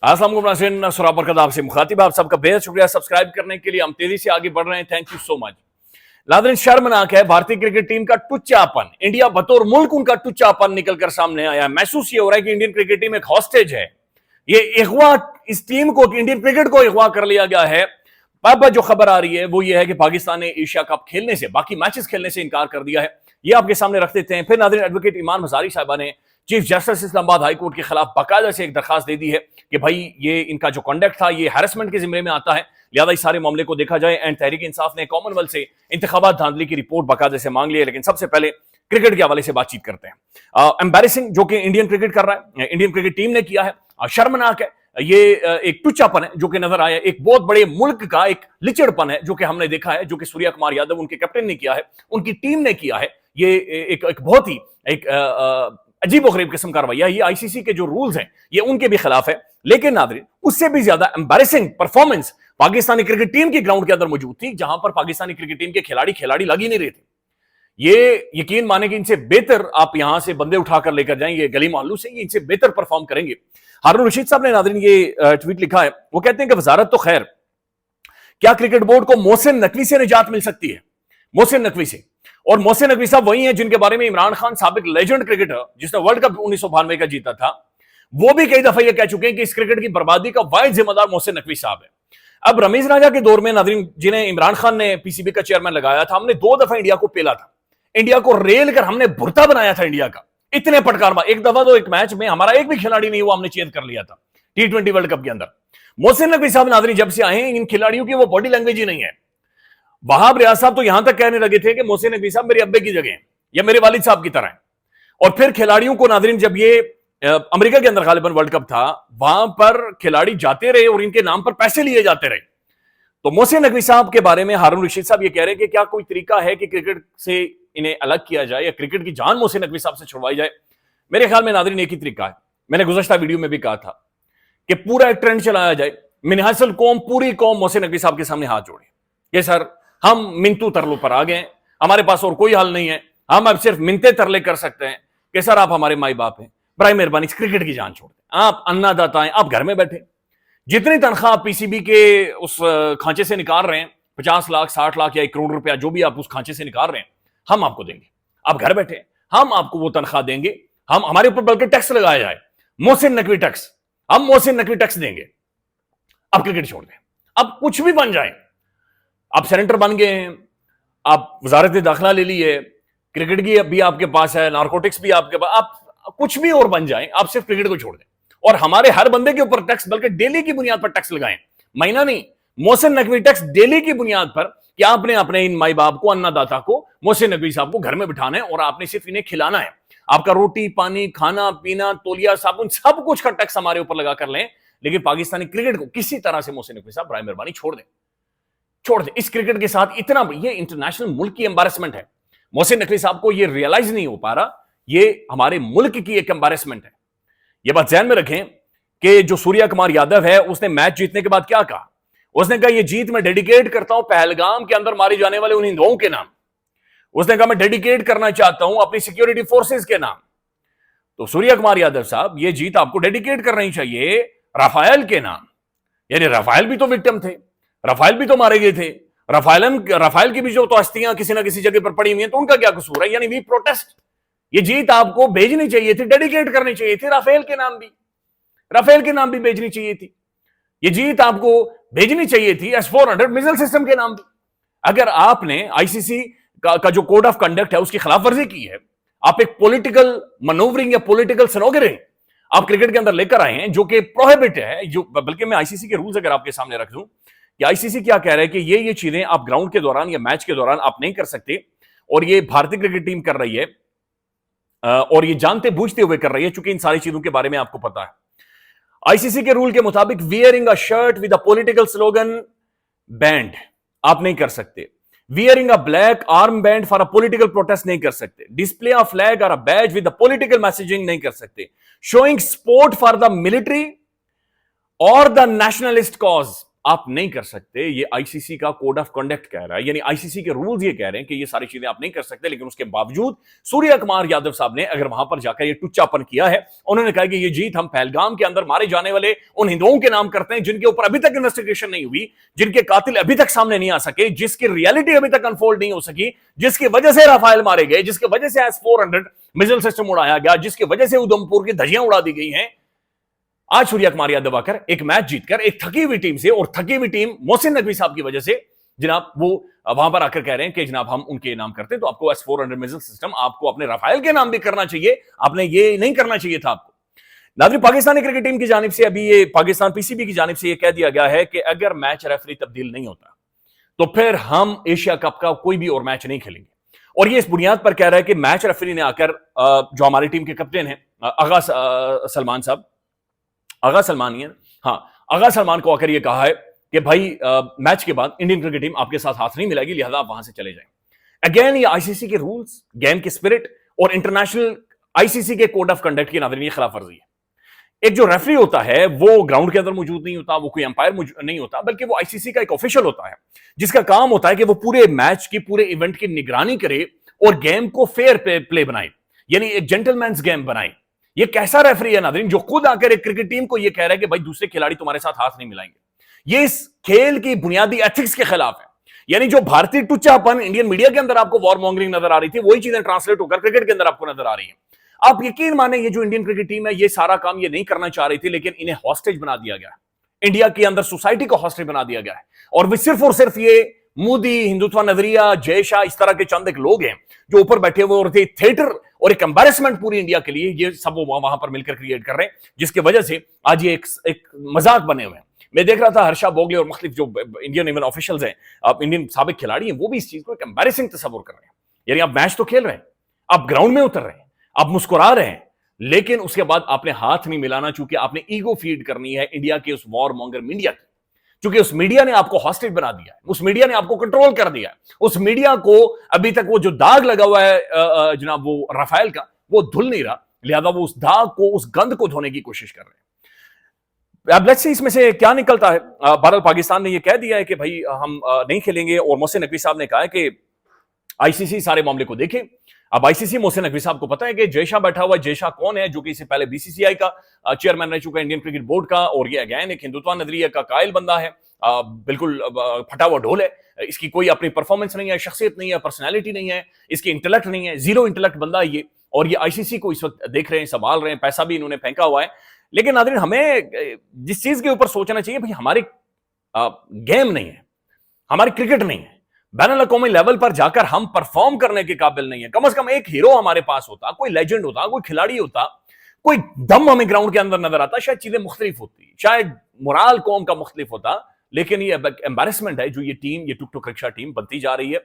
अस्सलाम वालेकुम नाज़रीन, सुराबर आपसे मुखातिब आप सबका बेहद शुक्रिया सब्सक्राइब करने के लिए। हम तेजी से आगे बढ़ रहे हैं, थैंक यू सो मच। नाज़रीन, शर्मनाक है भारतीय क्रिकेट टीम का टुच्चापन। इंडिया बतौर मुल्क उनका टुच्चापन निकलकर सामने आया है। महसूस ये हो रहा है कि इंडियन क्रिकेट टीम एक हॉस्टेज है। ये अगवा, इस टीम को, इंडियन क्रिकेट को अगवा कर लिया गया है। अब जो खबर आ रही है वो ये है कि पाकिस्तान ने एशिया कप खेलने से, बाकी मैचेस खेलने से इनकार कर दिया है। ये आपके सामने रख देते हैं। फिर नाज़रीन, एडवोकेट ईमान हजारी साहिबा ने chief justice Islamabad high court के खिलाफ बाकायदा से एक दरखास्त दे दी है कि भाई ये इनका जो कंडक्ट था ये हैरेसमेंट के जिम्मे में आता है, लिहाजा इस सारे मामले को देखा जाए। एंड तहरीक इंसाफ ने कॉमनवेल्थ से इंतखाबात धांधली की रिपोर्ट बाकायदा से मांग ली है। लेकिन सबसे पहले क्रिकेट के हवाले से बातचीत करते हैं। एम्बैरेसिंग जो कि इंडियन क्रिकेट कर रहा है, इंडियन क्रिकेट टीम ने किया है, शर्मनाक है। ये एक टुच्चापन है जो कि नजर आया। एक बहुत बड़े मुल्क का एक लिचड़पन है जो कि हमने देखा है, जो कि सूर्या कुमार यादव उनके कैप्टन ने किया है, उनकी टीम ने किया है। ये एक बहुत ही एक अजीब गरीब किस्म का रवैया। ये आईसीसी के जो रूल्स हैं ये उनके भी खिलाफ है। लेकिन नाज़रीन, उससे भी ज्यादा embarrassing performance Pakistani cricket team की ग्राउंड के अंदर मौजूद थी, जहां पर पाकिस्तानी क्रिकेट टीम के खिलाड़ी लग ही नहीं रहे थे। ये यकीन माने कि इनसे बेहतर आप यहां से बंदे उठाकर लेकर जाएंगे गली मोहल्लों से, ये इनसे बेहतर परफॉर्म करेंगे। हारून रशीद साहब ने नाज़रीन ये ट्वीट लिखा है। वो कहते हैं कि वजारत तो खैर, क्या क्रिकेट बोर्ड को मोहसिन नकवी से निजात मिल सकती है? मोहसिन नकवी से। और मोहसिन नकवी साहब वही हैं जिनके बारे में इमरान खान, साबिक लेजेंड क्रिकेटर जिसने वर्ल्ड कप 1992 का जीता था, वो भी कई दफा ये कह चुके हैं कि इस क्रिकेट की बर्बादी का वाहिद जिम्मेदार मोहसिन नकवी साहब है। अब रमीज राजा के दौर में नाज़रीन, जिन्हें इमरान खान ने पीसीबी का चेयरमैन लगाया था, हमने 2 दफा इंडिया को पेला था, इंडिया को रेल कर हमने भुरता बनाया था इंडिया का। इतने पटकार, एक दफा तो एक मैच में हमारा एक भी खिलाड़ी नहीं हुआ, हमने चेंज कर लिया था T20 वर्ल्ड कप के अंदर। मोहसिन नकवी साहब नाज़रीन जब से आए हैं, इन खिलाड़ियों की वो बॉडी लैंग्वेज ही नहीं है। वहाब रियाज साहब तो यहां तक कहने लगे थे कि मोहसिन नकवी साहब मेरे अब्बे की जगह हैं या मेरे वालिद साहब की तरह हैं। और फिर खिलाड़ियों को नाज़रीन, जब ये अमेरिका के अंदर गालिबन वर्ल्ड कप था, वहां पर खिलाड़ी जाते रहे और इनके नाम पर पैसे लिए जाते रहे। तो मोहसिन नकवी साहब के बारे में हारून रशीद साहब ये कह रहे हैं कि क्या कोई तरीका है कि क्रिकेट से इन्हें अलग किया जाए या क्रिकेट की जान मोहसिन नकवी साहब से छुड़वाई जाए? मेरे ख्याल में नाज़रीन एक ही तरीका है। मैंने गुज़श्ता वीडियो में भी कहा था कि पूरा एक ट्रेंड चलाया जाए, मिनहासल कौम, पूरी कौम मोहसिन नकवी साहब के सामने हाथ जोड़े कि सर हम मिनतू तरलों पर आ गए, हमारे पास और कोई हल नहीं है, हम अब सिर्फ मिनते तरले कर सकते हैं कि सर आप हमारे माई बाप हैं, बराए मेहरबानी क्रिकेट की जान छोड़ दें, आप अन्नदाता हैं, आप घर में बैठे, जितनी तनख्वाह आप पीसीबी के उस खांचे से निकाल रहे हैं, 50 लाख 60 लाख या 1 करोड़ रुपया जो भी आप उस खांचे से निकाल रहे हैं, हम आपको देंगे। आप घर बैठे, हम आपको वो तनख्वाह देंगे, हम हमारे ऊपर बल्कि टैक्स लगाया जाए, मोहसिन नकवी टैक्स, हम मोहसिन नकवी टैक्स देंगे। अब क्रिकेट छोड़ दें, अब कुछ भी बन जाए, आप सेनेटर बन गए हैं, आप वजारत दाखिला ले ली है, क्रिकेट की भी आपके पास है, नारकोटिक्स भी आपके पास, आप कुछ भी और बन जाएं, आप सिर्फ क्रिकेट को छोड़ दें और हमारे हर बंदे के ऊपर टैक्स, बल्कि डेली की बुनियाद पर टैक्स लगाएं, महीना नहीं, मोहसिन नकवी टैक्स डेली की बुनियाद पर, कि आपने अपने इन माई बाप को, अन्नदाता को, मोहसिन नकवी साहब को घर में बिठाना है और आपने सिर्फ इन्हें खिलाना है। आपका रोटी पानी, खाना पीना, तौलिया, साबुन, सब कुछ का टैक्स हमारे ऊपर लगा कर लें, लेकिन पाकिस्तानी क्रिकेट को किसी तरह से मोहसिन नकवी साहब बराए मेहरबानी छोड़ दें, छोड़ दे। इस क्रिकेट के साथ इतना, ये इंटरनेशनल मुल्क की एम्बैरेसमेंट है। मोहसिन नकवी साहब को ये रियलाइज नहीं हो पा रहा, ये हमारे मुल्क की एक एम्बैरेसमेंट है। ये बात ध्यान में रखें कि जो सूर्या कुमार यादव है, उसने मैच जीतने के बाद क्या कहा? उसने कहा ये जीत मैं डेडिकेट करता हूं पहलगाम के अंदर मारे जाने वाले उन हिंदुओं के नाम। उसने कहा मैं डेडिकेट करना चाहता हूं अपनी सिक्योरिटी फोर्सेस के नाम। तो सूर्या कुमार यादव साहब, ये जीत आपको डेडिकेट करनी चाहिए राफेल के नाम। यानी राफेल भी तो विक्टिम थे, राफेल भी तो मारे गए थे, राफेल की भी जो तो अस्थियां किसी ना किसी जगह पर पड़ी हुई हैं, तो उनका क्या कसूर है? यानी वी प्रोटेस्ट। ये जीत आपको भेजनी चाहिए थी, डेडिकेट करनी चाहिए थी, राफेल के नाम भी भेजनी चाहिए थी। ये जीत आपको भेजनी चाहिए थी S-400 मिसाइल सिस्टम के नाम भी। अगर आपने आईसीसी का जो कोड ऑफ कंडक्ट है उसकी खिलाफ वर्जी की है, आप एक पॉलिटिकल मनोवरिंग या पॉलिटिकल सनोगरे आप क्रिकेट के अंदर लेकर आए हैं, जो कि प्रोहिबिट है, जो बल्कि मैं आईसीसी के रूल्स अगर आपके सामने रख दूं कि आईसीसी क्या कह रहा है कि ये चीजें आप ग्राउंड के दौरान या मैच के दौरान आप नहीं कर सकते, और ये भारतीय क्रिकेट टीम कर रही है और ये जानते बूझते हुए कर रही है, चूंकि इन सारी चीजों के बारे में आपको पता है। आईसीसी के रूल के मुताबिक wearing a shirt with a political slogan band आप नहीं कर सकते, wearing a black arm band for a political protest नहीं कर सकते, डिस्प्ले अ फ्लैग और a badge with a political messaging नहीं कर सकते, showing support for the military और द नेशनलिस्ट कॉज आप नहीं कर सकते, ये आईसीसी का कोड ऑफ कंडक्ट कह रहा है, यानी आईसीसी के रूल्स ये कह रहे हैं कि ये सारी चीजें आप नहीं कर सकते। लेकिन उसके बावजूद सूर्य कुमार यादव साहब ने अगर वहां पर जाकर ये टुच्चापन किया है, उन्होंने कहा कि ये जीत हम पहलगाम के अंदर मारे जाने वाले उन हिंदुओं के नाम करते हैं जिनके ऊपर अभी तक इन्वेस्टिगेशन नहीं हुई, जिनके कातिल अभी तक सामने नहीं आ सके, जिसकी रियलिटी अभी तक अनफोल्ड नहीं हो सकी, जिसकी वजह से राफेल मारे गए, जिसकी वजह से S-400 मिसाइल सिस्टम उड़ाया गया, जिसकी वजह से उधमपुर की धज्जियां उड़ा दी गई हैं। आज सूर्य कुमार यादव आकर एक मैच जीतकर एक थकी हुई टीम से, और थकी हुई टीम मोहसिन नकवी साहब की वजह से, जनाब वो वहां पर आकर कह रहे हैं कि जनाब हम उनके नाम करते हैं, तो आपको S-400 मिसाइल सिस्टम आपको अपने राफेल के नाम भी करना चाहिए, आपने ये नहीं करना चाहिए था आपको। नाज़रीन, पाकिस्तानी क्रिकेट टीम की जानिब से अभी ये पाकिस्तान पीसीबी की जानिब से ये कह दिया गया है कि अगर मैच रेफरी तब्दील नहीं होता तो फिर हम एशिया कप का कोई भी और मैच नहीं खेलेंगे। और ये इस बुनियाद पर कह रहा है कि मैच रेफरी ने आकर जो हमारी टीम के कैप्टन हैं आगा सलमान साहब, आगा सलमान ही, हाँ, आगा सलमान को आकर ये कहा है कि भाई मैच के बाद इंडियन क्रिकेट टीम आपके साथ हाथ नहीं मिलाएगी, लिहाजा आप वहां से चले जाएं। अगेन ये आईसीसी के रूल्स, गेम के स्पिरिट और इंटरनेशनल आईसीसी के कोड ऑफ कंडक्ट की नाज़रीन खिलाफ वर्जी है। एक जो रेफरी होता है वो ग्राउंड के अंदर मौजूद नहीं होता, वो कोई अंपायर नहीं होता, बल्कि वो आईसीसी का एक ऑफिशियल होता है जिसका काम होता है कि वो पूरे मैच की, पूरे इवेंट की निगरानी करे और गेम को फेयर प्ले बनाए, यानी एक जेंटलमैन्स गेम बनाए। ये कैसा रेफरी है नाज़रीन जो खुद आकर एक क्रिकेट टीम को ये कह रहा है कि भाई दूसरे खिलाड़ी तुम्हारे साथ हाथ नहीं मिलाएंगे। ये इस खेल की बुनियादी एथिक्स के खिलाफ है। यानी जो भारतीय टुच्चापन इंडियन मीडिया के अंदर आपको वॉर मॉन्गरिंग नजर आ रही थी, वही चीजें ट्रांसलेट होकर क्रिकेट के अंदर आपको नजर आ रही है। आप यकीन माने ये जो इंडियन क्रिकेट टीम है ये सारा काम ये नहीं करना चाह रही थी, लेकिन इन्हें हॉस्टेज बना दिया गया। इंडिया के अंदर सोसाइटी को हॉस्टेज बना दिया गया है, और सिर्फ ये मोदी, हिंदुत्व नजरिया, जय शाह, इस तरह के चंद एक लोग हैं जो ऊपर बैठे हुए और थिएटर और एक एम्बैरेसमेंट पूरी इंडिया के लिए ये सब वो वहां पर मिलकर क्रिएट कर रहे हैं, जिसकी वजह से आज ये एक मजाक बने हुए हैं। मैं देख रहा था हर्षा बोगले और मुख्तलिफ जो इंडियन इवन ऑफिशियल्स हैं, इंडियन साबिक खिलाड़ी हैं, वो भी इस चीज को एक एम्बैरेसिंग तस्वुर कर रहे हैं। यानी आप मैच तो खेल रहे हैं, आप ग्राउंड में उतर रहे हैं, आप मुस्कुरा रहे हैं, लेकिन उसके बाद आपने हाथ नहीं मिलाना, चूंकि आपने ईगो फीड करनी है इंडिया के उस वॉर मॉन्गर मीडिया की। क्योंकि उस मीडिया ने आपको हॉस्टेज बना दिया है, उस मीडिया ने आपको कंट्रोल कर दिया है, उस मीडिया को अभी तक वो जो दाग लगा हुआ है जनाब वो राफेल का, वो धुल नहीं रहा, लिहाजा वो उस दाग को, उस गंद को धोने की कोशिश कर रहे हैं। अब लेट्स सी इसमें से क्या निकलता है। भारत पाकिस्तान ने ये कह दिया है कि भाई हम नहीं खेलेंगे, और मोहसिन नकवी साहब ने कहा है कि आईसीसी सारे मामले को देखे। अब आईसीसी, मोहसिन नकवी साहब को पता है कि जयशाह बैठा हुआ है। जयशाह कौन है? जो कि इससे पहले बीसीसीआई का चेयरमैन रह चुका है, इंडियन क्रिकेट बोर्ड का, और ये अगेन एक हिंदुत्व नजरिया का कायल बंदा है, बिल्कुल फटा हुआ ढोल है। इसकी कोई अपनी परफॉर्मेंस नहीं है, शख्सियत नहीं है, पर्सनैलिटी नहीं है, इसकी इंटेलेक्ट नहीं है, जीरो इंटेलेक्ट बंदा है ये। और ये आईसीसी को इस वक्त देख रहे हैं, संभाल रहे हैं, पैसा भी इन्होंने फेंका हुआ है। लेकिन नाज़रीन, हमें जिस चीज के ऊपर सोचना चाहिए, भाई हमारी गेम नहीं है, हमारी क्रिकेट नहीं है, बैनुल अक़वामी लेवल पर जाकर हम परफॉर्म करने के काबिल नहीं है। कम से कम एक हीरो हमारे पास होता, कोई लेजेंड होता, कोई खिलाड़ी होता, कोई दम हमें ग्राउंड के अंदर नजर आता, शायद चीजें मुख्तलिफ होती, शायद मोराल कौम का मुख्तलिफ होता। लेकिन ये एम्बैरेसमेंट है जो ये टीम, ये टुक टुक रिक्शा टीम बनती जा रही है।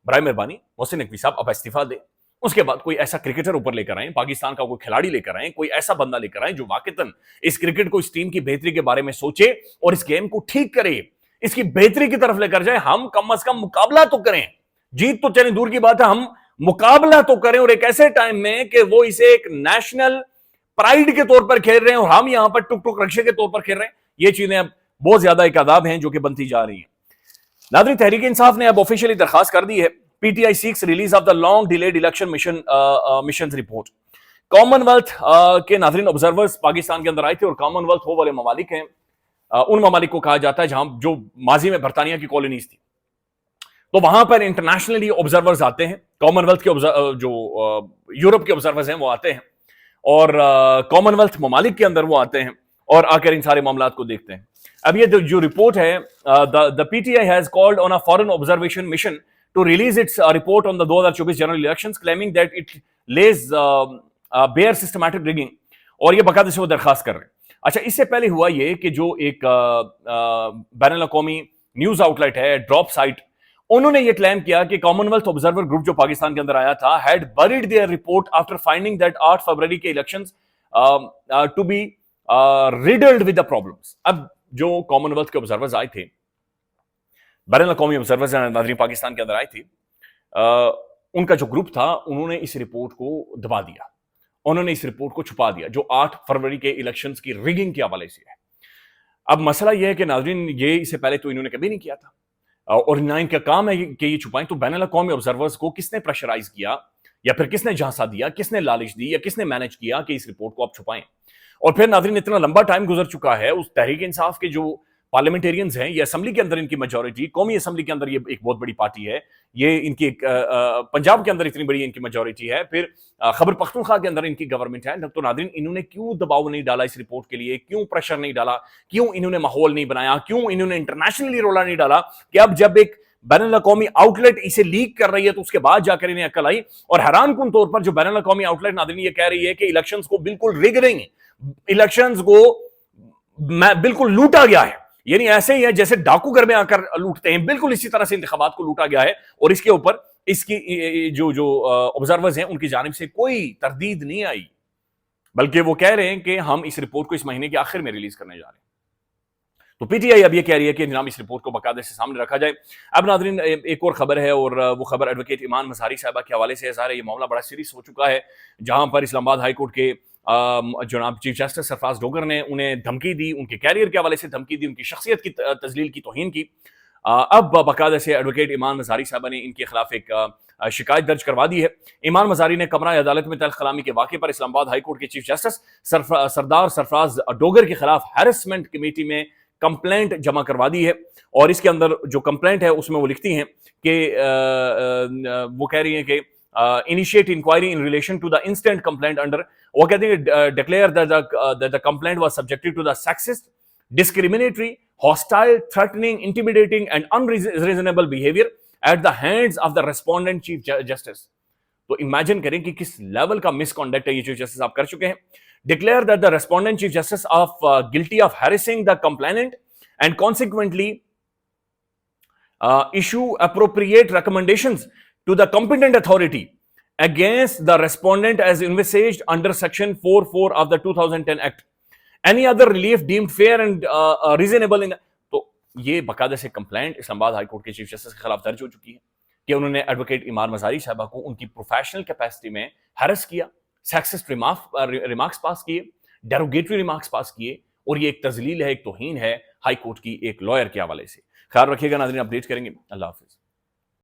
बराए मेहरबानी मोहसिन नकवी साहब अब इस्तीफा दे, उसके बाद कोई ऐसा क्रिकेटर ऊपर लेकर आए, पाकिस्तान का कोई खिलाड़ी लेकर आए, कोई ऐसा बंदा लेकर आए जो वाकईतन इस क्रिकेट को, इस टीम की बेहतरी के बारे में सोचे और इस गेम को ठीक करे, इसकी बेहतरी की तरफ लेकर जाए। हम कम से कम मुकाबला तो करें, जीत तो चले दूर की बात है, हम मुकाबला तो करें, और एक ऐसे टाइम में कि वो इसे एक नेशनल प्राइड के तौर पर खेल रहे हैं और हम यहां पर टुक टुक रक्षे के तौर पर खेल रहे हैं। ये चीजें अब बहुत ज्यादा एक आदाब हैं जो कि बनती जा रही हैं। नाज़रीन, तहरीक इंसाफ ने अब ऑफिशियली दरखास्त कर दी है, PTI seeks release of the long delayed election mission report. Commonwealth के नाज़रीन ऑब्जर्वर्स पाकिस्तान के अंदर आए थे, और कॉमनवेल्थ वो वाले ममालिक हैं, उन ममालिक को कहा जाता है जहां जो माजी में बरतानिया की कॉलोनीज थी, तो वहां पर इंटरनेशनली ऑब्जर्वर्स आते हैं। कॉमनवेल्थ के जो यूरोप के ऑब्जर्वर्स हैं वो आते हैं, और कॉमनवेल्थ ममालिक के अंदर वो आते हैं और आकर इन सारे मामलात को देखते हैं। अब ये जो रिपोर्ट है, the PTI has called on a foreign observation mission to release its report on the 2024 general elections, claiming that it lays bare systematic rigging, और ये बाकायदा से वो दरखास्त कर रहे हैं। अच्छा, इससे पहले हुआ ये कि जो एक बैनुल अक़वामी न्यूज आउटलेट है, ड्रॉप साइट, उन्होंने ये क्लेम किया कि कॉमनवेल्थ ऑब्जर्वर ग्रुप जो पाकिस्तान के अंदर आया था had buried their report after finding that 8 फरवरी के elections to be riddled with the problems. अब जो कॉमनवेल्थ के ऑब्जर्वर्स आए थे, बैनुल अक़वामी ऑब्जर्वर्स नाज़रीन पाकिस्तान के अंदर आए थे, उनका जो ग्रुप था उन्होंने इस रिपोर्ट को दबा दिया, उन्होंने इस रिपोर्ट को छुपा दिया जो 8 फरवरी के इलेक्शंस की रिगिंग के हवाले से है। अब मसला यह है कि नाज़रीन, ये इससे पहले तो इन्होंने कभी नहीं किया था, और ना इनका काम है कि ये छुपाएं। तो बैनुल अक़वामी ऑब्जर्वर्स को किसने प्रेशराइज किया, या फिर किसने झांसा दिया, किसने लालच दी, या किसने मैनेज किया कि इस रिपोर्ट को आप छुपाएं? और फिर नाज़रीन, इतना लंबा टाइम गुजर चुका है, उस तहरीक इंसाफ के जो पार्लियामेंटेरियंस हैं, ये असेंबली के अंदर इनकी मेजॉरिटी, कौमी असेंबली के अंदर ये एक बहुत बड़ी पार्टी है, ये इनकी पंजाब के अंदर इतनी बड़ी इनकी मेजॉरिटी है, फिर खैबर पख्तूनख्वा के अंदर इनकी गवर्नमेंट है। तो नाज़रीन, इन्होंने क्यों दबाव नहीं डाला इस रिपोर्ट के लिए, क्यों प्रेशर नहीं डाला, क्यों इन्होंने माहौल नहीं बनाया, क्यों इन्होंने इंटरनेशनली रोला नहीं डाला कि अब जब एक बैनुल अक़वामी आउटलेट इसे लीक कर रही है तो उसके बाद जाकर इन्हें अक्ल आई। और हैरान कुन तौर पर जो बैनुल अक़वामी आउटलेट नाज़रीन ये कह रही है कि इलेक्शंस को बिल्कुल रिग नहीं है, इलेक्शंस को बिल्कुल लूटा गया है, यानी ऐसे ही है जैसे डाकू घर में आकर लूटते हैं, बिल्कुल इसी तरह से इंतखाबात को लूटा गया है। और इसके ऊपर इसकी जो ऑब्जर्वर्स हैं उनकी जानिब से कोई तरदीद नहीं आई, बल्कि वो कह रहे हैं कि हम इस रिपोर्ट को इस महीने के आखिर में रिलीज करने जा रहे हैं। तो पीटीआई अब ये कह रही है कि जनाब इस रिपोर्ट को बाकायदे से सामने रखा जाए। अब नाज़रीन, एक और खबर है, और वो खबर एडवोकेट ईमान मज़ारी साहबा के हवाले से है। ये मामला बड़ा सीरियस हो चुका है, जहां पर इस्लामाबाद हाई कोर्ट के जनाब चीफ जस्टिस सरफराज डोगर ने उन्हें धमकी दी, उनके कैरियर के हवाले से धमकी दी, उनकी शख्सियत की तजलील की, तौहीन की। अब बाकायदा से एडवोकेट ईमान मज़ारी साहबा ने इनके खिलाफ एक शिकायत दर्ज करवा दी है। ईमान मज़ारी ने कमरा अदालत में तल्ख कलामी के वाक़े पर इस्लामाबाद हाई कोर्ट के चीफ जस्टिस सरदार सरफराज डोगर के खिलाफ हैरेसमेंट कमेटी में कंप्लेंट जमा करवा दी है। और इसके अंदर जो कंप्लेंट है उसमें वो लिखती हैं कि वो कह रही हैं कि initiate inquiry in relation to the instant complaint under, वो कहते हैं declare that the complaint was subjected to the sexist, discriminatory, hostile, threatening, intimidating and unreasonable behaviour at the hands of the respondent chief justice. तो imagine करें कि किस level का misconduct है ये चीफ जस्टिस आप कर चुके हैं। Declare that the respondent chief justice of guilty of harassing the complainant and consequently issue appropriate recommendations to the competent authority against the respondent as envisaged under section 44 of the 2010 act. Any other relief deemed fair and reasonable in the, तो ये बाकायदा से complaint Islamabad high court के chief justice के खिलाफ दर्ज हो चुकी है कि उन्होंने एडवोकेट ईमान मज़ारी साहबा को उनकी प्रोफेशनल कैपेसिटी में हैरेस किया, सेक्सिस्ट रिमार्क्स पास किए, डेरोगेटरी रिमार्क्स पास किए, और ये एक तजलील है, एक तौहीन है हाई कोर्ट की एक लॉयर के हवाले से। ख्याल रखिएगा नाज़रीन, अपडेट करेंगे। अल्लाह हाफिज़।